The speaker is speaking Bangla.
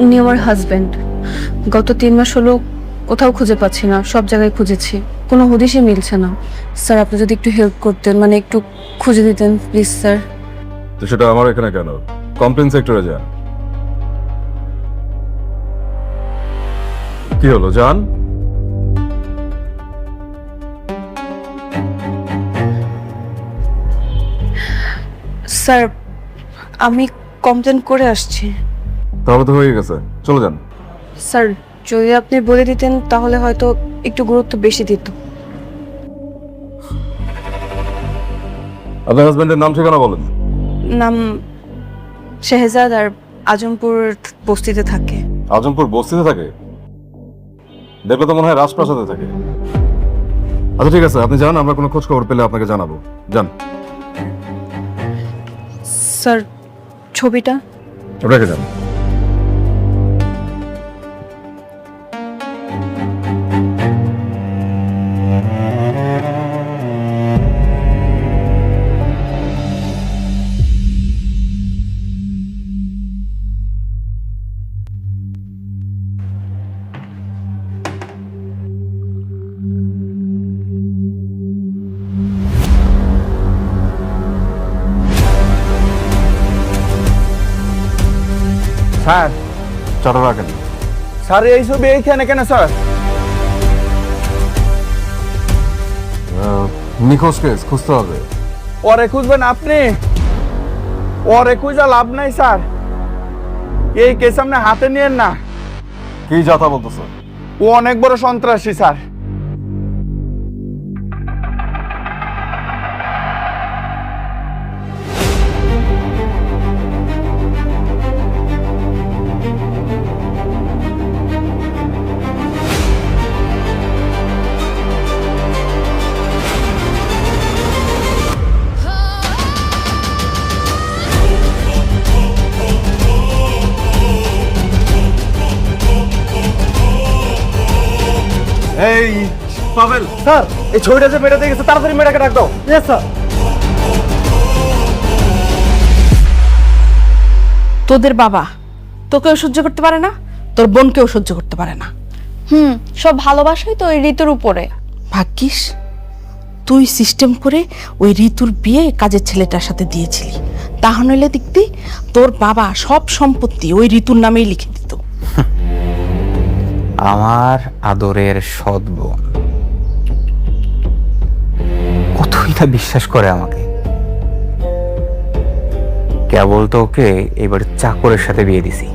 উনি আমার হাজবেন্ড। গত 3 মাস হলো কোথাও খুঁজে পাচ্ছি না, সব জায়গায় খুঁজেছি, কোনো হদিশই মিলছে না। স্যার, আপনি যদি একটু হেল্প করতেন, মানে একটু খুঁজে দিতেন প্লিজ স্যার। তো সেটা আমার এখানে কেন? কমপ্লেন সেক্টরে যান। কি হলো জান? স্যার, আমি কমপ্লেন করে আসছি। তাহলে তো হয়ে গেছে, চলে যান। স্যার, যদি আপনি বলে দিতেন তাহলে হয়তো একটু গুরুত্ব বেশি দিত। আপনার হাজবেন্ডের নাম ঠিকানা বলেন। নাম শেহজাদ, আর আজমপুর বস্তিতে থাকে। আজমপুর বস্তিতে থাকে? দেখলে তো মনে হয় রাজপ্রাসাদে থাকে। আচ্ছা ঠিক আছে, আপনি যান, আমরা কোনো খোঁজ খবর পেলে আপনাকে জানাবো। যান। স্যার, ছবিটা? রেখে যান। স্যার, চাটা রাখেন। স্যার এই ছবি এইখানে কেন স্যার? নিখোঁজ কেস খুঁজতে হবে। ওরে খুঁজবেন আপনি? ওরে খুঁজা লাভ নাই স্যার, এই কেস আপনি হাতে নিয়েন না। কি যাতা বলতেছে? ও অনেক বড় সন্ত্রাসী স্যার। এই পাভেল, স্যার, এই ছবিটা যে মেয়েটা দেখেছে তাড়াতাড়ি মেয়েটাকে ডাক দাও। Yes sir. তোদের বাবা তোকেও সহ্য করতে পারে না, তোর বোনকেও সহ্য করতে পারে না। সব ভালোবাসাই তো ওই ঋতুর উপরে। ভাগ্যিস তুই সিস্টেম করে ওই ঋতুর বিয়ে কাজের ছেলেটার সাথে দিয়েছিলি, তা নইলে দেখতি তোর বাবা সব সম্পত্তি ওই ঋতুর নামেই লিখে দিত। আমার আদরের সৎ বোন কতই না বিশ্বাস করে আমাকে। কেবল তো ওকে এবার চাকরের সাথে বিয়ে দিছি।